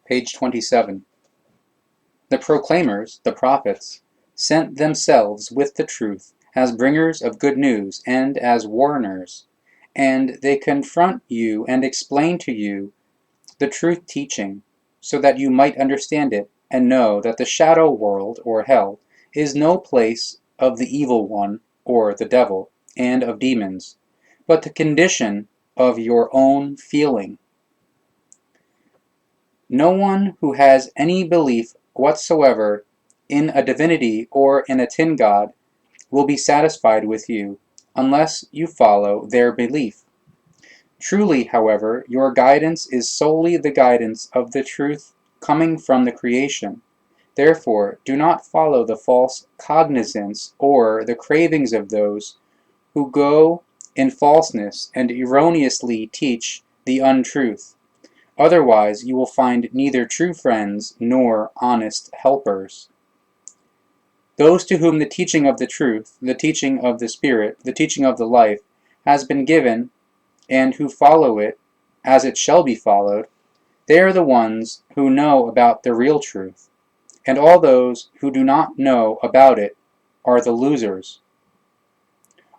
Page 27. The proclaimers, the prophets, sent themselves with the truth as bringers of good news and as warners, and they confront you and explain to you the truth teaching, so that you might understand it and know that the shadow world, or hell, is no place of the evil one, or the devil, and of demons, but the condition of your own feeling. No one who has any belief whatsoever in a divinity or in a tin god will be satisfied with you, unless you follow their belief. Truly, however, your guidance is solely the guidance of the truth coming from the creation. Therefore, do not follow the false cognizance or the cravings of those who go in falseness and erroneously teach the untruth. Otherwise, you will find neither true friends nor honest helpers. Those to whom the teaching of the truth, the teaching of the Spirit, the teaching of the life, has been given, and who follow it as it shall be followed, they are the ones who know about the real truth, and all those who do not know about it are the losers.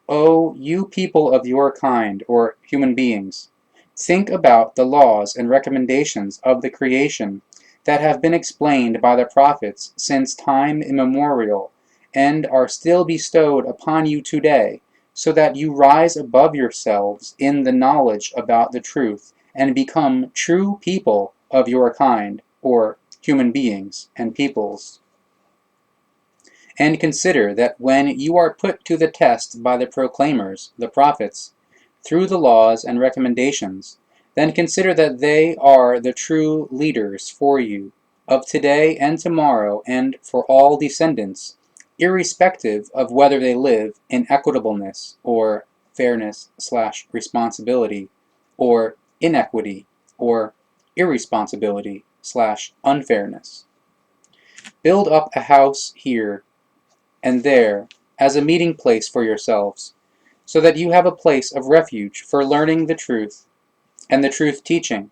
O you people of your kind, or human beings, think about the laws and recommendations of the creation that have been explained by the prophets since time immemorial, and are still bestowed upon you today, so that you rise above yourselves in the knowledge about the truth, and become true people of your kind, or human beings and peoples. And consider that when you are put to the test by the proclaimers, the prophets, through the laws and recommendations, then consider that they are the true leaders for you, of today and tomorrow, and for all descendants, irrespective of whether they live in equitableness, or fairness/responsibility, or inequity, or irresponsibility/unfairness. Build up a house here and there as a meeting place for yourselves, so that you have a place of refuge for learning the truth and the truth teaching,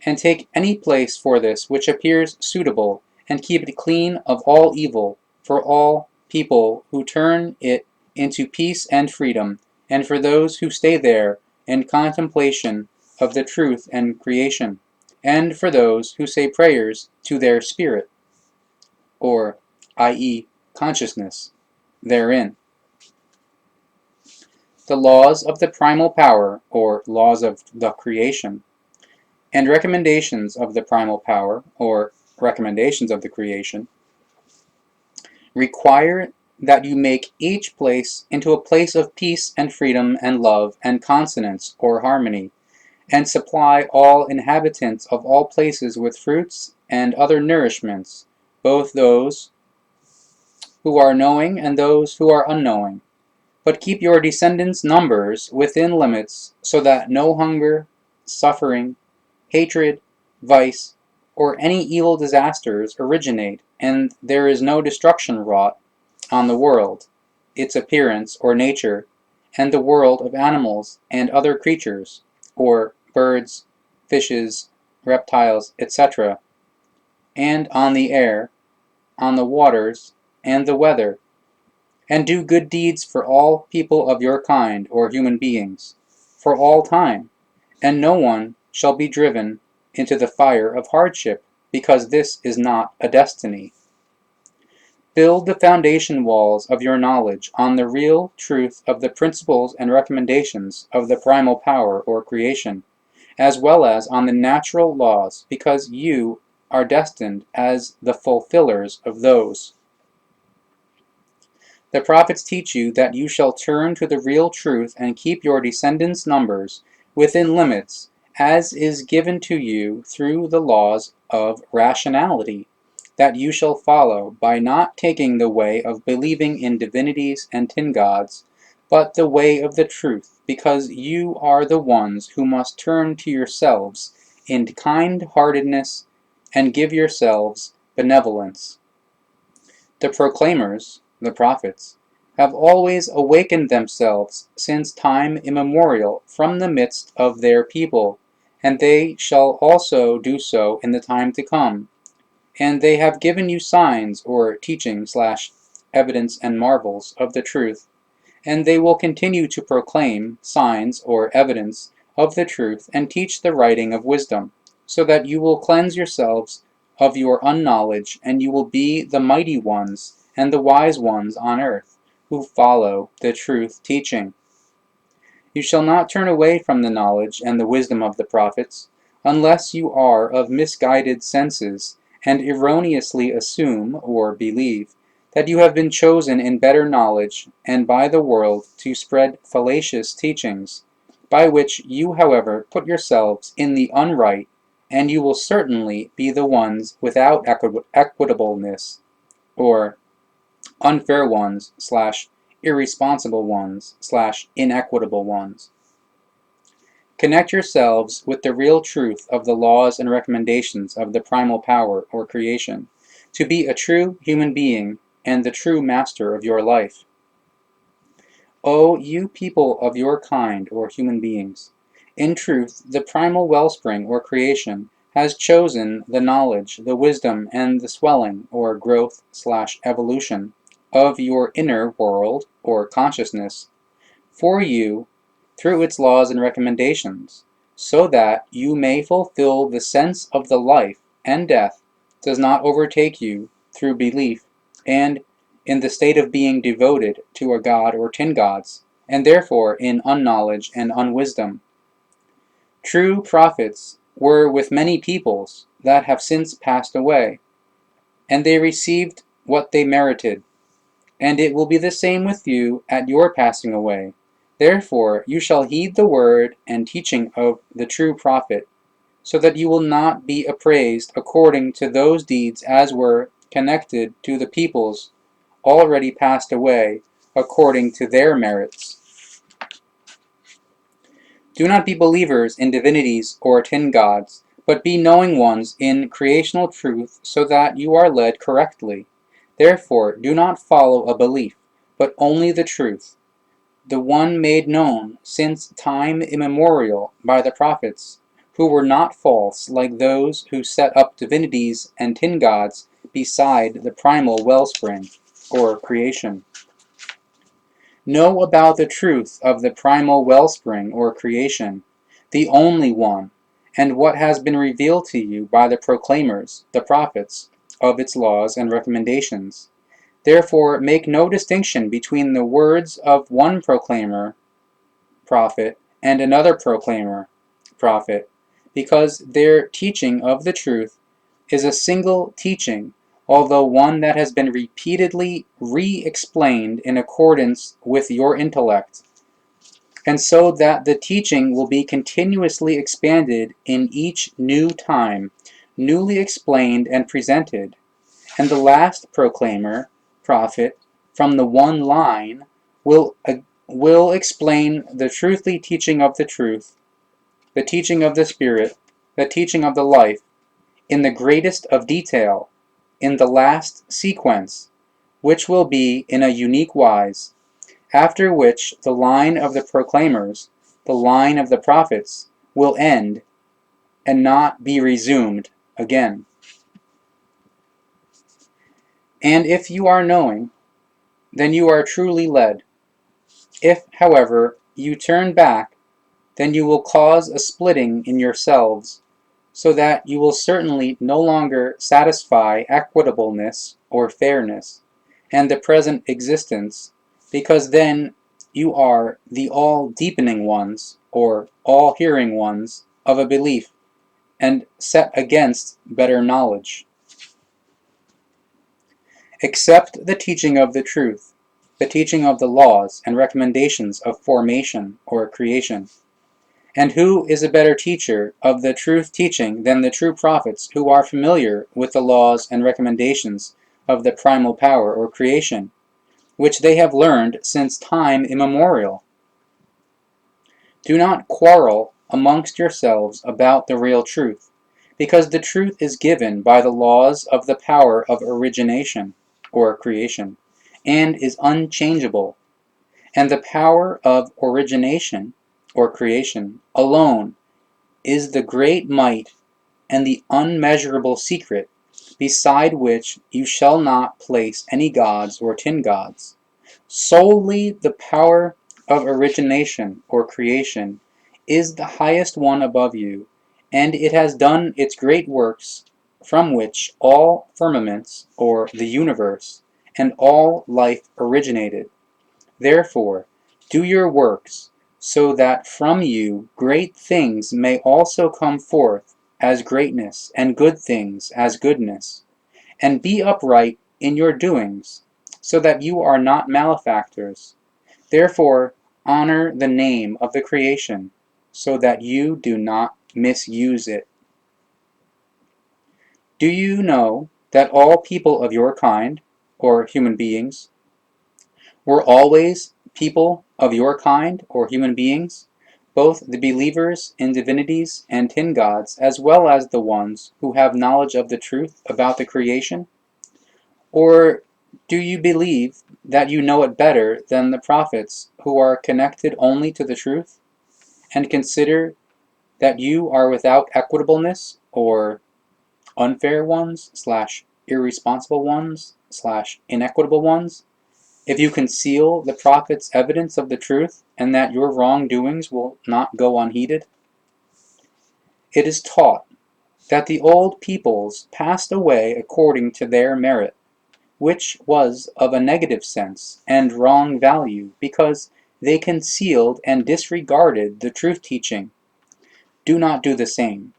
and take any place for this which appears suitable, and keep it clean of all evil for all people who turn it into peace and freedom, and for those who stay there in contemplation of the truth and creation, and for those who say prayers to their spirit, or i.e. consciousness, therein. The laws of the primal power, or laws of the creation, and recommendations of the primal power, or recommendations of the creation, require that you make each place into a place of peace and freedom and love and consonance, or harmony, and supply all inhabitants of all places with fruits and other nourishments, both those who are knowing and those who are unknowing. But keep your descendants' numbers within limits, so that no hunger, suffering, hatred, vice, or any evil disasters originate, and there is no destruction wrought on the world, its appearance or nature, and the world of animals and other creatures, or birds, fishes, reptiles, etc., and on the air, on the waters, and the weather, and do good deeds for all people of your kind, or human beings, for all time, and no one shall be driven into the fire of hardship, because this is not a destiny. Build the foundation walls of your knowledge on the real truth of the principles and recommendations of the primal power, or creation, as well as on the natural laws, because you are destined as the fulfillers of those. The prophets teach you that you shall turn to the real truth and keep your descendants' numbers within limits, as is given to you through the laws of rationality, that you shall follow by not taking the way of believing in divinities and tin gods, but the way of the truth, because you are the ones who must turn to yourselves in kind-heartedness and give yourselves benevolence. The proclaimers, the prophets, have always awakened themselves since time immemorial from the midst of their people, and they shall also do so in the time to come. And they have given you signs or teaching/evidence and marvels of the truth, and they will continue to proclaim signs or evidence of the truth and teach the writing of wisdom, so that you will cleanse yourselves of your unknowledge, and you will be the mighty ones and the wise ones on earth, who follow the truth teaching. You shall not turn away from the knowledge and the wisdom of the prophets, unless you are of misguided senses, and erroneously assume or believe that you have been chosen in better knowledge and by the world to spread fallacious teachings, by which you, however, put yourselves in the unright, and you will certainly be the ones without equitableness, or unfair ones/irresponsible ones/inequitable ones. Connect yourselves with the real truth of the laws and recommendations of the primal power or creation, to be a true human being and the true master of your life. O you people of your kind or human beings, in truth the primal wellspring or creation has chosen the knowledge, the wisdom, and the swelling or growth/evolution of your inner world or consciousness for you through its laws and recommendations, so that you may fulfill the sense of the life and death does not overtake you through belief and in the state of being devoted to a god or 10 gods, and therefore in unknowledge and unwisdom. True prophets were with many peoples that have since passed away, and they received what they merited, and it will be the same with you at your passing away. Therefore you shall heed the word and teaching of the true prophet, so that you will not be appraised according to those deeds as were connected to the peoples already passed away according to their merits. Do not be believers in divinities or 10 gods, but be knowing ones in creational truth, so that you are led correctly. Therefore do not follow a belief, but only the truth, the one made known since time immemorial by the prophets, who were not false like those who set up divinities and 10 gods beside the primal wellspring or creation. Know about the truth of the primal wellspring or creation, the only one, and what has been revealed to you by the proclaimers, the prophets, of its laws and recommendations. Therefore make no distinction between the words of one proclaimer, prophet, and another proclaimer, prophet, because their teaching of the truth is a single teaching, although one that has been repeatedly re-explained in accordance with your intellect, and so that the teaching will be continuously expanded in each new time, newly explained and presented. And the last proclaimer, prophet, from the one line, will explain the truthfully teaching of the truth, the teaching of the Spirit, the teaching of the life, in the greatest of detail, in the last sequence, which will be in a unique wise, after which the line of the proclaimers, the line of the prophets, will end and not be resumed again. And if you are knowing, then you are truly led. If, however, you turn back, then you will cause a splitting in yourselves, so that you will certainly no longer satisfy equitableness or fairness, and the present existence, because then you are the all-deepening ones, or all-hearing ones, of a belief, and set against better knowledge. Accept the teaching of the truth, the teaching of the laws and recommendations of formation or creation. And who is a better teacher of the truth teaching than the true prophets, who are familiar with the laws and recommendations of the primal power or creation, which they have learned since time immemorial? Do not quarrel amongst yourselves about the real truth, because the truth is given by the laws of the power of origination or creation, and is unchangeable, and the power of origination or creation alone is the great might and the unmeasurable secret, beside which you shall not place any gods or tin gods. Solely the power of origination or creation is the highest one above you, and it has done its great works, from which all firmaments, or the universe, and all life originated. Therefore, do your works, so that from you great things may also come forth as greatness, and good things as goodness. And be upright in your doings, so that you are not malefactors. Therefore, honor the name of the creation, so that you do not misuse it. Do you know that all people of your kind, or human beings, were always people of your kind, or human beings, both the believers in divinities and tin gods, as well as the ones who have knowledge of the truth about the creation? Or do you believe that you know it better than the prophets who are connected only to the truth, and consider that you are without equitableness, or unfair ones / irresponsible ones / inequitable ones, if you conceal the prophets' evidence of the truth, and that your wrongdoings will not go unheeded? It is taught that the old peoples passed away according to their merit, which was of a negative sense and wrong value, because they concealed and disregarded the truth teaching. Do not do the same,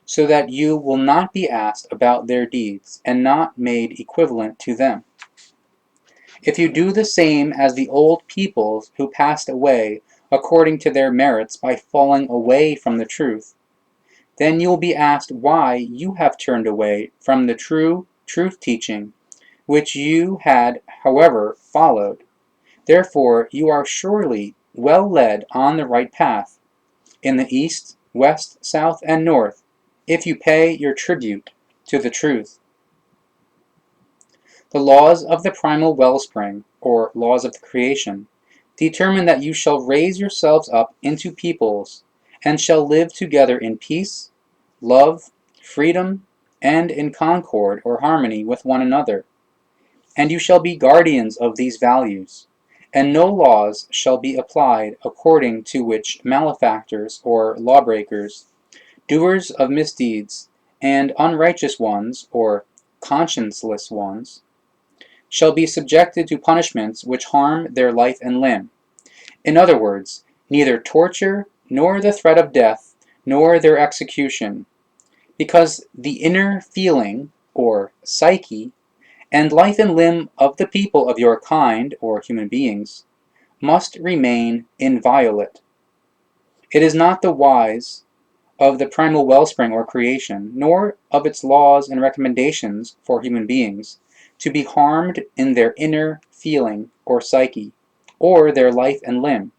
so that you will not be asked about their deeds, and not made equivalent to them. If you do the same as the old peoples who passed away according to their merits by falling away from the truth, then you will be asked why you have turned away from the true truth teaching, which you had, however, followed. Therefore, you are surely well led on the right path, in the east, west, south, and north, if you pay your tribute to the truth. The laws of the primal wellspring, or laws of the creation, determine that you shall raise yourselves up into peoples, and shall live together in peace, love, freedom, and in concord or harmony with one another. And you shall be guardians of these values, and no laws shall be applied according to which malefactors or lawbreakers, doers of misdeeds, and unrighteous ones, or conscienceless ones, shall be subjected to punishments which harm their life and limb. In other words, neither torture, nor the threat of death, nor their execution, because the inner feeling, or psyche, and life and limb of the people of your kind, or human beings, must remain inviolate. It is not the wise of the primal wellspring or creation, nor of its laws and recommendations for human beings, to be harmed in their inner feeling or psyche, or their life and limb,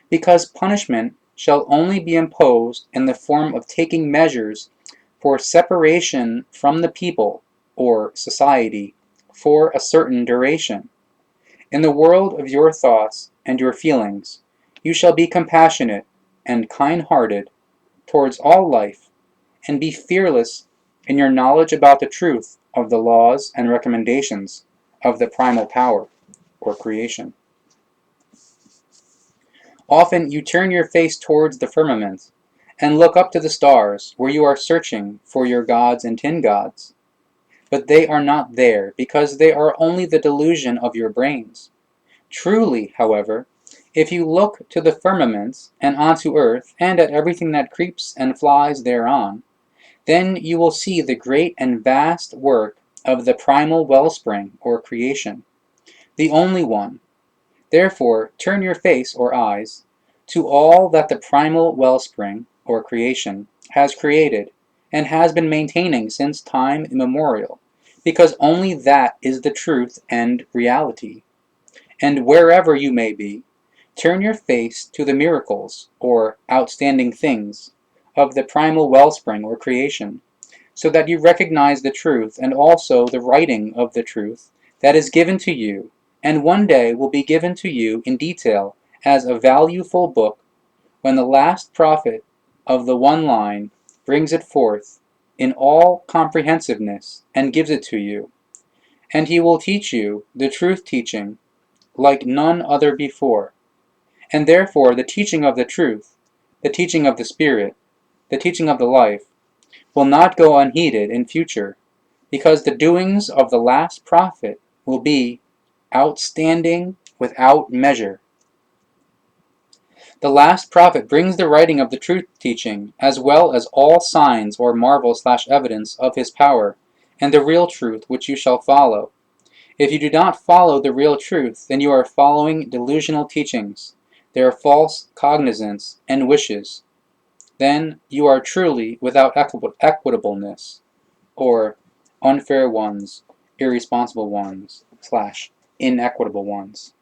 because punishment shall only be imposed in the form of taking measures for separation from the people, or society, for a certain duration. In the world of your thoughts and your feelings, you shall be compassionate and kind-hearted towards all life, and be fearless in your knowledge about the truth of the laws and recommendations of the primal power, or creation. Often you turn your face towards the firmament, and look up to the stars, where you are searching for your gods and tin gods. But they are not there, because they are only the delusion of your brains. Truly, however, if you look to the firmament, and onto earth, and at everything that creeps and flies thereon, then you will see the great and vast work of the primal wellspring, or creation, the only one. Therefore, turn your face, or eyes, to all that the primal wellspring, or creation, has created, and has been maintaining since time immemorial, because only that is the truth and reality. And wherever you may be, turn your face to the miracles, or outstanding things, of the primal wellspring, or creation, so that you recognize the truth, and also the writing of the truth that is given to you, and one day will be given to you in detail as a valueful book, when the last prophet of the one line brings it forth in all comprehensiveness and gives it to you, and he will teach you the truth teaching like none other before. And therefore the teaching of the truth, the teaching of the Spirit, the teaching of the life, will not go unheeded in future, because the doings of the last prophet will be outstanding without measure. The last prophet brings the writing of the truth teaching, as well as all signs or marvel/evidence of his power, and the real truth which you shall follow. If you do not follow the real truth, then you are following delusional teachings. They are false cognizance and wishes. Then you are truly without equitableness, or unfair ones, irresponsible ones, / inequitable ones.